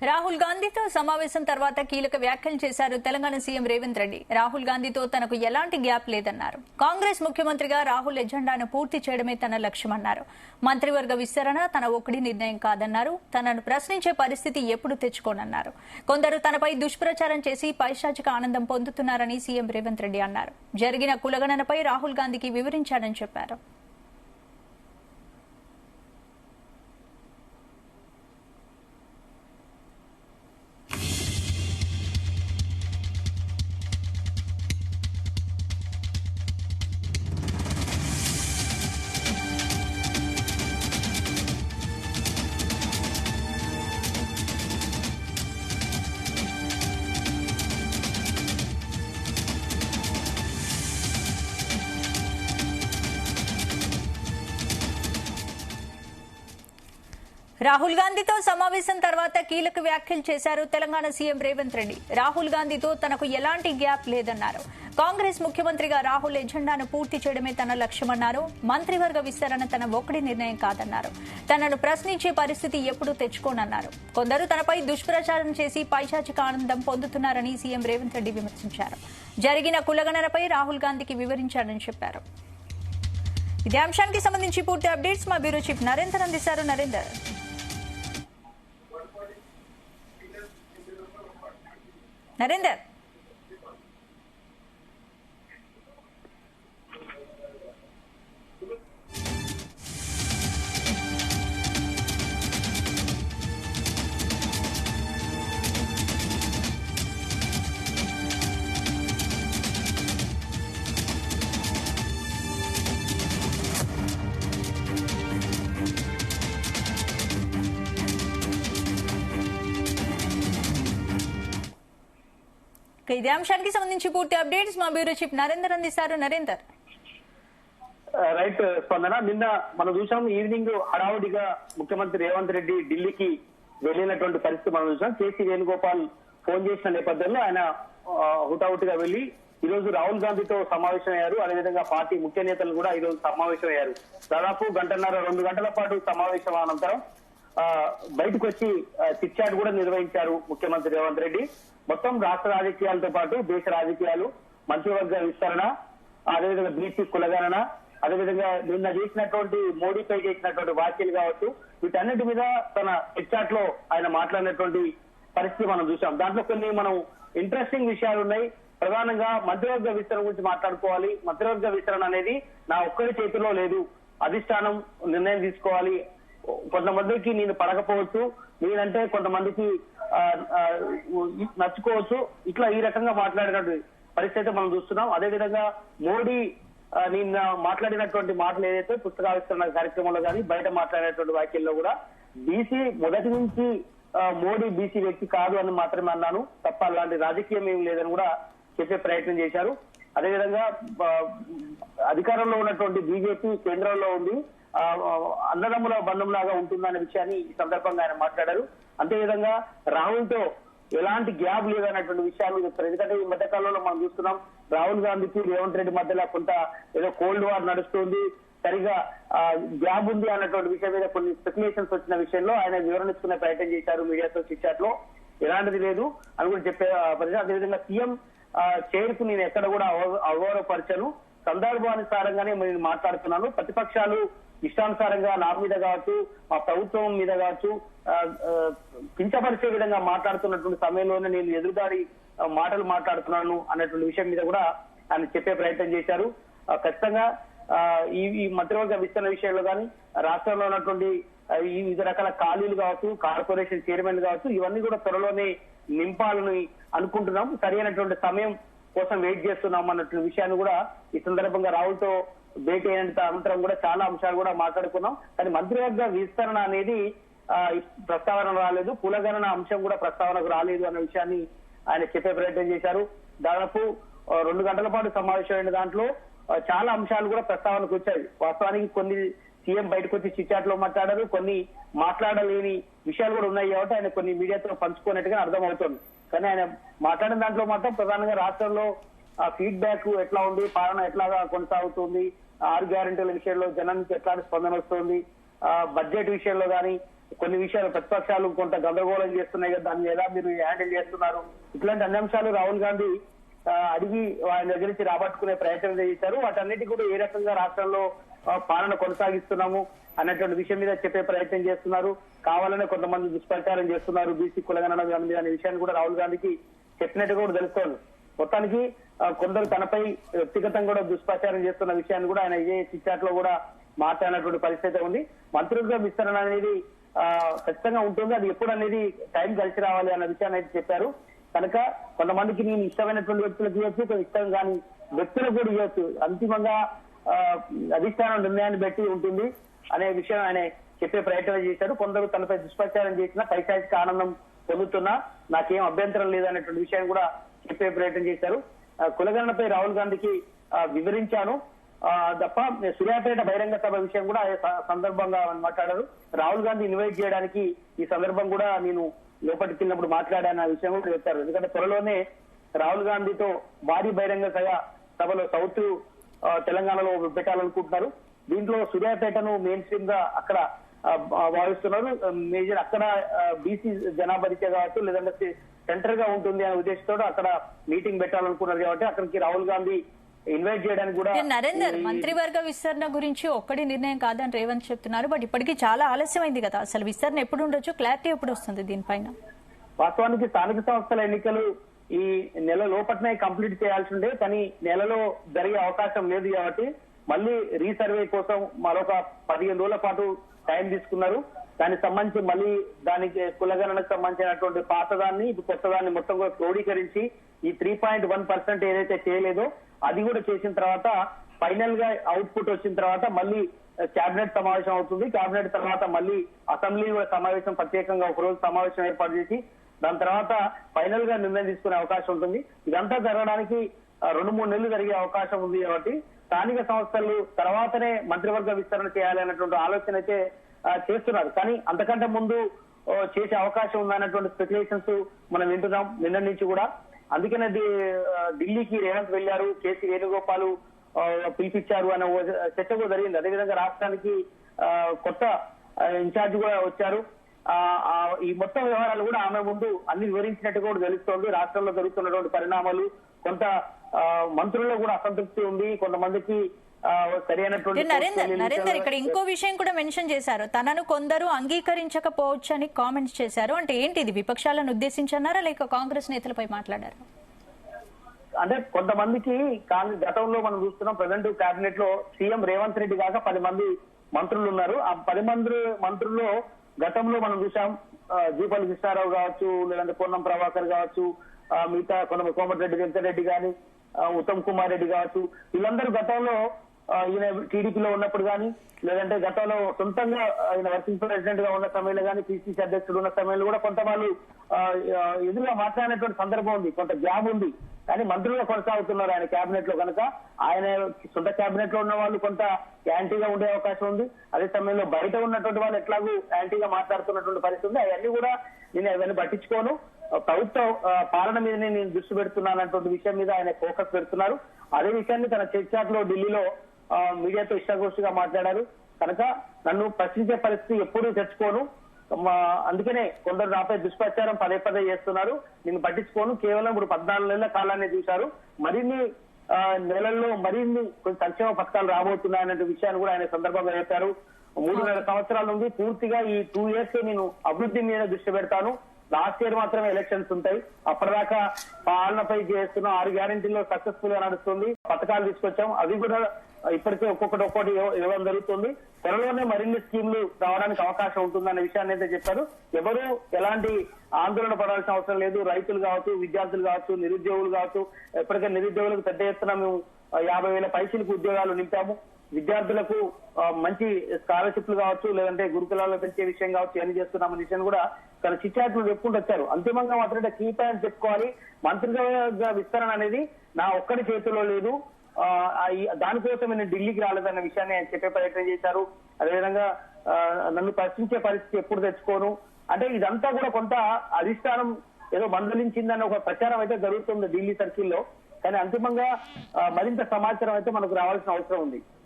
రాహుల్ గాంధీతో సమావేశం తర్వాత కీలక వ్యాఖ్యలు చేశారు తెలంగాణ సీఎం రేవంత్ రెడ్డి. రాహుల్ గాంధీతో తనకు ఎలాంటి గ్యాప్ లేదన్నారు. కాంగ్రెస్ ముఖ్యమంత్రిగా రాహుల్ ఎజెండాను పూర్తి చేయడమే తన లక్ష్యమన్నారు. మంత్రివర్గ విస్తరణ తన ఒక్కడి నిర్ణయం కాదన్నారు. తనను ప్రశ్నించే పరిస్థితి ఎప్పుడు తెచ్చుకోనన్నారు. కొందరు తనపై దుష్ప్రచారం చేసి పైశాచిక ఆనందం పొందుతున్నారని సీఎం రేవంత్ రెడ్డి అన్నారు. జరిగిన కులగణనపై రాహుల్ గాంధీకి వివరించారని చెప్పారు. రాహుల్ గాంధీతో సమావేశం తర్వాత కీలక వ్యాఖ్యలు చేశారు తెలంగాణ సీఎం రేవంత్ రెడ్డి. రాహుల్ గాంధీతో తనకు ఎలాంటి గ్యాప్ లేదన్నారు. కాంగ్రెస్ ముఖ్యమంత్రిగా రాహుల్ ఎజెండాను పూర్తి చేయడమే తన లక్ష్యమన్నారు. మంత్రివర్గ విస్తరణ తన ఒక్కడి నిర్ణయం కాదన్నారు. తనను ప్రశ్నించే పరిస్థితి ఎప్పుడూ తెచ్చుకోనన్నారు. కొందరు తనపై దుష్ప్రచారం చేసి పైశాచిక ఆనందం పొందుతున్నారని సీఎం రేవంత్ రెడ్డి విమర్శించారు. జరిగిన కులగణనపై రాహుల్ గాంధీకి వివరించారని చెప్పారు. ఇదే అంశానికి సంబంధించి పూర్తి అప్డేట్స్ మా బ్యూరో చీఫ్ నరేందర్ అందిస్తారు. నరేందర్, నరేందర్ ఇదే అంశానికి సంబంధించి పూర్తి అప్డేట్స్ మా బ్యూరో చీఫ్ నరేందర్ అందిస్తారు. నరేందర్, రైట్ స్పందన. నిన్న మనం చూసాం ఈవినింగ్ హడావుడిగా ముఖ్యమంత్రి రేవంత్ రెడ్డి ఢిల్లీకి వెళ్ళినటువంటి పరిస్థితి మనం చూసాం. కేసీ వేణుగోపాల్ ఫోన్ చేసిన నేపథ్యంలో ఆయన హుటాహుటిగా వెళ్లి ఈ రోజు రాహుల్ గాంధీతో సమావేశమయ్యారు. అదేవిధంగా పార్టీ ముఖ్య నేతలు కూడా ఈ రోజు సమావేశమయ్యారు. దాదాపు 2 గంటల పాటు సమావేశం అనంతరం బయటకు వచ్చి చిట్ చాట్ కూడా నిర్వహించారు ముఖ్యమంత్రి రేవంత్ రెడ్డి. మొత్తం రాష్ట్ర రాజకీయాలతో పాటు దేశ రాజకీయాలు, మంత్రివర్గ విస్తరణ, అదేవిధంగా బీసీ కులగణన, అదేవిధంగా నిన్న చేసినటువంటి మోడీపై చేసినటువంటి వ్యాఖ్యలు కావచ్చు, వీటన్నిటి మీద తన చిట్ చాట్ లో ఆయన మాట్లాడినటువంటి పరిస్థితి మనం చూసాం. దాంట్లో కొన్ని మనం ఇంట్రెస్టింగ్ విషయాలు ఉన్నాయి. ప్రధానంగా మంత్రివర్గ విస్తరణ గురించి మాట్లాడుకోవాలి. మంత్రివర్గ విస్తరణ అనేది నా ఒక్కరి చేతిలో లేదు, అధిష్టానం నిర్ణయం తీసుకోవాలి. కొంతమందికి నేను పడకపోవచ్చు, నేనంటే కొంతమందికి నచ్చుకోవచ్చు. ఇట్లా ఈ రకంగా మాట్లాడినటువంటి పరిస్థితి మనం చూస్తున్నాం. అదేవిధంగా మోడీ నిన్న మాట్లాడినటువంటి మాటలు ఏదైతే పుస్తకావిష్కరణ కార్యక్రమంలో కానీ బయట మాట్లాడినటువంటి వ్యాఖ్యల్లో కూడా బీసీ మొదటి నుంచి మోడీ బీసీ వ్యక్తి కాదు అని మాత్రమే అన్నాను తప్ప అలాంటి రాజకీయం ఏమి లేదని కూడా చెప్పే ప్రయత్నం చేశారు. అదేవిధంగా అధికారంలో ఉన్నటువంటి బీజేపీ కేంద్రంలో ఉంది, అన్నదమ్ముల బంధంలాగా ఉంటుందనే విషయాన్ని ఈ సందర్భంగా ఆయన మాట్లాడారు. అంతేవిధంగా రాహుల్ తో ఎలాంటి గ్యాప్ లేదన్నటువంటి విషయాలు చెప్తారు. ఎందుకంటే ఈ మధ్య కాలంలో మనం చూస్తున్నాం రాహుల్ గాంధీకి రేవంత్ రెడ్డి మధ్యలో కొంత ఏదో కోల్డ్ వార్ నడుస్తుంది, సరిగా గ్యాప్ ఉంది అన్నటువంటి విషయం మీద కొన్ని స్పెక్యులేషన్స్ వచ్చిన విషయంలో ఆయన వివరణ ఇచ్చుకునే ప్రయత్నం చేశారు మీడియాతో చిట్ చాట్ లో. ఎలాంటిది లేదు అని కూడా చెప్పే పరిస్థితి. అదేవిధంగా సీఎం చైర్ కు నేను ఎక్కడ కూడా అగౌరవపరిచాను, సందర్భానుసారంగానే నేను మాట్లాడుతున్నాను. ప్రతిపక్షాలు ఇష్టానుసారంగా నా మీద కావచ్చు, మా ప్రభుత్వం మీద కావచ్చు కించపరిచే విధంగా మాట్లాడుతున్నటువంటి సమయంలోనే నేను ఎదురుదారి మాటలు మాట్లాడుతున్నాను అన్నటువంటి విషయం మీద కూడా ఆయన చెప్పే ప్రయత్నం చేశారు. ఖచ్చితంగా ఈ మంత్రివర్గ విస్తరణ విషయంలో కానీ రాష్ట్రంలో ఉన్నటువంటి ఈ వివిధ రకాల ఖాళీలు కావచ్చు, కార్పొరేషన్ చైర్మన్ కావచ్చు, ఇవన్నీ కూడా త్వరలోనే నింపాలని అనుకుంటున్నాం. సరైనటువంటి సమయం కోసం వెయిట్ చేస్తున్నాం అన్నటువంటి విషయాన్ని కూడా ఈ సందర్భంగా రాహుల్ తో భేటీ అయినంత అనంతరం కూడా చాలా అంశాలు కూడా మాట్లాడుకున్నాం. కానీ మంత్రివర్గ విస్తరణ అనేది ప్రస్తావన రాలేదు, కులగణన అంశం కూడా ప్రస్తావనకు రాలేదు అన్న విషయాన్ని ఆయన చెప్పే ప్రయత్నం చేశారు. దాదాపు 2 గంటల పాటు సమావేశమైన దాంట్లో చాలా అంశాలు కూడా ప్రస్తావనకు వచ్చాయి. వాస్తవానికి కొన్ని సీఎం బయటకు వచ్చి చిట్ చాట్ లో మాట్లాడారు, కొన్ని మాట్లాడలేని విషయాలు కూడా ఉన్నాయి కాబట్టి ఆయన కొన్ని మీడియాతో పంచుకున్నట్టుగా అర్థమవుతుంది. కానీ ఆయన మాట్లాడిన దాంట్లో మాత్రం ప్రధానంగా రాష్ట్రంలో ఫీడ్బ్యాక్ ఎట్లా ఉంది, పాలన ఎట్లాగా కొనసాగుతుంది, 6 గ్యారెంటీల విషయంలో జనానికి ఎట్లాంటి స్పందన వస్తుంది, బడ్జెట్ విషయంలో కానీ కొన్ని విషయాలు ప్రతిపక్షాలు కొంత గందరగోళం చేస్తున్నాయి కదా, దాన్ని ఎలా మీరు హ్యాండిల్ చేస్తున్నారు, ఇట్లాంటి అన్ని అంశాలు రాహుల్ గాంధీ అడిగి ఆయన దగ్గర నుంచి రాబట్టుకునే ప్రయత్నం చేశారు. వాటన్నిటి కూడా ఏ రకంగా రాష్ట్రంలో పాలన కొనసాగిస్తున్నాము అన్నటువంటి విషయం మీద చెప్పే ప్రయత్నం చేస్తున్నారు. కావాలనే కొంతమంది దుష్ప్రచారం చేస్తున్నారు బీసీ కులగణన అనే విషయాన్ని కూడా రాహుల్ గాంధీకి చెప్పినట్టు కూడా తెలుస్తోంది. మొత్తానికి కొందరు తనపై వ్యక్తిగతంగా కూడా దుష్ప్రచారం చేస్తున్న విషయాన్ని కూడా ఆయన ఇదే చిట్చాట్ లో కూడా మాట్లాడినటువంటి పరిస్థితి ఉంది. మంత్రులుగా విస్తరణ అనేది ఖచ్చితంగా ఉంటుంది, అది ఎప్పుడు అనేది టైం కలిసి రావాలి అన్న విషయాన్ని అయితే చెప్పారు. కనుక కొంతమందికి నేను ఇష్టమైనటువంటి వ్యక్తులకు ఇవ్వచ్చు, ఇష్టం కాని వ్యక్తులకు కూడా ఇవ్వచ్చు, అంతిమంగా అధిష్టానం నిర్ణయాన్ని బట్టి ఉంటుంది అనే విషయం ఆయన చెప్పే ప్రయత్నం చేశారు. కొందరు తనపై దుష్ప్రచారం చేసినా పైశాచిక ఆనందం పొందుతున్నా నాకేం అభ్యంతరం లేదనేటువంటి విషయాన్ని కూడా చెప్పే ప్రయత్నం చేశారు. కులగణనపై రాహుల్ గాంధీకి వివరించాను తప్ప సూర్యాపేట బహిరంగ సభ విషయం కూడా సందర్భంగా మాట్లాడారు. రాహుల్ గాంధీ ఇన్వైట్ చేయడానికి ఈ సందర్భం కూడా నేను లోపలికి వెళ్ళినప్పుడు మాట్లాడాను ఆ విషయం కూడా చెప్పారు. ఎందుకంటే త్వరలోనే రాహుల్ గాంధీతో భారీ బహిరంగ సభలో సౌత్ తెలంగాణలో పెట్టాలనుకుంటున్నారు. దీంట్లో సూర్యాపేటను మెయిన్ స్ట్రీమ్ గా అక్కడ భావిస్తున్నారు. మేజర్ అక్కడ బీసీ జనాభా రీత్యా కావచ్చు, లేదంటే సెంటర్ గా ఉంటుంది అనే ఉద్దేశంతో అక్కడ మీటింగ్ పెట్టాలనుకున్నారు. కాబట్టి అక్కడికి రాహుల్ గాంధీ ఇన్వైట్ చేయడానికి కూడా నరేందర్ మంత్రివర్గ విస్తరణ గురించి ఒక్కడి నిర్ణయం కాదని రేవంత్ చెప్తున్నారు. బట్ ఇప్పటికీ చాలా ఆలస్యమైంది కదా, అసలు విస్తరణ ఎప్పుడు ఉండొచ్చు, క్లారిటీ ఎప్పుడు వస్తుంది దీనిపైన? వాస్తవానికి స్థానిక సంస్థల ఎన్నికలు ఈ నెల లోపట్నే కంప్లీట్ చేయాల్సి ఉండే, కానీ నెలలో జరిగే అవకాశం లేదు. కాబట్టి మళ్ళీ రీసర్వే కోసం మరొక 15 రోజుల పాటు టైం తీసుకున్నారు. దానికి సంబంధించి మళ్ళీ దానికి కులగణనకు సంబంధించినటువంటి పాతదాన్ని ఇప్పుడు కొత్తదాన్ని మొత్తం కూడా క్రోడీకరించి ఈ 3.1% ఏదైతే చేయలేదో అది కూడా చేసిన తర్వాత ఫైనల్ గా అవుట్పుట్ వచ్చిన తర్వాత మళ్ళీ కేబినెట్ సమావేశం అవుతుంది. కేబినెట్ తర్వాత మళ్ళీ అసెంబ్లీ సమావేశం ప్రత్యేకంగా ఒక రోజు సమావేశం ఏర్పాటు చేసి దాని తర్వాత ఫైనల్ గా నిర్ణయం తీసుకునే అవకాశం ఉంటుంది. ఇదంతా జరగడానికి 2-3 నెలలు జరిగే అవకాశం ఉంది. కాబట్టి స్థానిక సంస్థలు తర్వాతనే మంత్రివర్గ విస్తరణ చేయాలి అన్నటువంటి ఆలోచన అయితే చేస్తున్నారు. కానీ అంతకంటే ముందు చేసే అవకాశం ఉందన్నటువంటి స్పెక్యులేషన్స్ మనం వింటున్నాం నిన్న నుంచి కూడా. అందుకనే ఢిల్లీకి రేవంత్ వెళ్లారు, కేసీ వేణుగోపాల్ పిలిపించారు అనే చర్చ కూడా జరిగింది. అదేవిధంగా రాష్ట్రానికి కొత్త ఇన్ఛార్జ్ కూడా వచ్చారు. ఈ మొత్తం వ్యవహారాలు కూడా ఆమె ముందు అన్ని వివరించినట్టు కూడా తెలుస్తోంది. రాష్ట్రంలో జరుగుతున్నటువంటి పరిణామాలు, కొంత మంత్రుల్లో కూడా అసంతృప్తి ఉంది, కొంతమందికి సరైనటువంటి. నరేందర్ ఇక్కడ ఇంకో విషయం కూడా మెన్షన్ చేశారు, తనను కొందరు అంగీకరించకపోవచ్చు అని కామెంట్స్ చేశారు. అంటే ఏంటి ఇది, విపక్షాలను ఉద్దేశించన్నారా లేక కాంగ్రెస్ నేతలపై మాట్లాడారు? అంటే కొంతమందికి గతంలో మనం చూస్తున్నాం, ప్రజెంట్ కేబినెట్ లో సీఎం రేవంత్ రెడ్డి కాక 10 మంది మంత్రులు ఉన్నారు. ఆ 10 మంది మంత్రుల్లో గతంలో మనం చూసాం జూపల్లి కృష్ణారావు కావచ్చు, లేదంటే పొన్నం ప్రభాకర్ కావచ్చు, మిగతా కోమటిరెడ్డి వెంకటరెడ్డి గాని, ఉత్తమ్ కుమార్ రెడ్డి కావచ్చు, వీళ్ళందరూ గతంలో ఈయన టీడీపీలో ఉన్నప్పుడు కానీ, లేదంటే గతంలో సొంతంగా ఆయన వర్కింగ్ ప్రెసిడెంట్ గా ఉన్న సమయంలో కానీ, పిసిసి అధ్యక్షుడు ఉన్న సమయంలో కూడా కొంత వాళ్ళు ఎదురుగా మాట్లాడినటువంటి సందర్భం ఉంది. కొంత గ్యాప్ ఉంది, కానీ మంత్రులుగా కొనసాగుతున్నారు ఆయన కేబినెట్ లో. కనుక ఆయన సొంత కేబినెట్ లో ఉన్న వాళ్ళు కొంత యాంటీగా ఉండే అవకాశం ఉంది. అదే సమయంలో బయట ఉన్నటువంటి వాళ్ళు ఎట్లాగూ యాంటీగా మాట్లాడుతున్నటువంటి పరిస్థితి ఉంది. అవన్నీ కూడా నేను అవన్నీ పట్టించుకోను, ప్రభుత్వ పాలన మీద నేను దృష్టి పెడుతున్నానటువంటి విషయం మీద ఆయన ఫోకస్ పెడుతున్నారు. అదే విషయాన్ని తన చర్చాట్ లో ఢిల్లీలో మీడియాతో ఇష్టాగోష్ఠిగా మాట్లాడారు. కనుక నన్ను ప్రశ్నించే పరిస్థితి ఎప్పుడూ తెచ్చుకోను, అందుకనే కొందరు నాపై దుష్ప్రచారం పదే చేస్తున్నారు, నేను పట్టించుకోను. కేవలం ఇప్పుడు 14 నెలల కాలాన్ని చూశారు, మరిన్ని నెలల్లో మరిన్ని కొన్ని సంక్షేమ పథకాలు రాబోతున్నాయనే విషయాన్ని కూడా ఆయన సందర్భంగా చెప్పారు. 3.5 సంవత్సరాల నుండి పూర్తిగా ఈ 2 years నేను అభివృద్ధి మీద దృష్టి పెడతాను. లాస్ట్ ఇయర్ మాత్రమే ఎలక్షన్స్ ఉంటాయి, అప్పటిదాకా పాలనపై చేస్తున్న 6 గ్యారెంటీల్లో సక్సెస్ఫుల్ గా నడుస్తుంది. పథకాలు తీసుకొచ్చాం, అవి కూడా ఇప్పటికే ఒక్కొక్కటి ఇవ్వడం జరుగుతుంది. త్వరలోనే మరిన్ని స్కీమ్లు రావడానికి అవకాశం ఉంటుందనే విషయాన్ని అయితే చెప్పారు. ఎవరు ఎలాంటి ఆందోళన పడాల్సిన అవసరం లేదు. రైతులు కావచ్చు, విద్యార్థులు కావచ్చు, నిరుద్యోగులు కావచ్చు, ఎప్పటికే నిరుద్యోగులకు పెద్ద ఎత్తున మేము 50,000 పైసలకు ఉద్యోగాలు నింపాము. విద్యార్థులకు మంచి స్కాలర్షిప్లు కావచ్చు, లేదంటే గురుకులాల్లో పెంచే విషయం కావచ్చు, ఏం చేస్తున్నామనే విషయం కూడా తన చిట్చాట్లు చెప్పుకుంటూ వచ్చారు. అంతిమంగా మాత్రం కీ పాయింట్ చెప్పుకోవాలి, మంత్రివర్గ విస్తరణ అనేది నా ఒక్కడి చేతిలో లేదు, దానికోసం నేను ఢిల్లీకి రాలేదన్న విషయాన్ని ఆయన చెప్పే ప్రయత్నం చేశారు. అదేవిధంగా నన్ను ప్రశ్నించే పరిస్థితి ఎప్పుడు తెచ్చుకోను అంటే ఇదంతా కూడా కొంత అధిష్టానం ఏదో మందలించిందన్న ఒక ప్రచారం అయితే జరుగుతుంది ఢిల్లీ సర్కిల్లో. కానీ అంతిమంగా మరింత సమాచారం అయితే మనకు రావాల్సిన అవసరం ఉంది.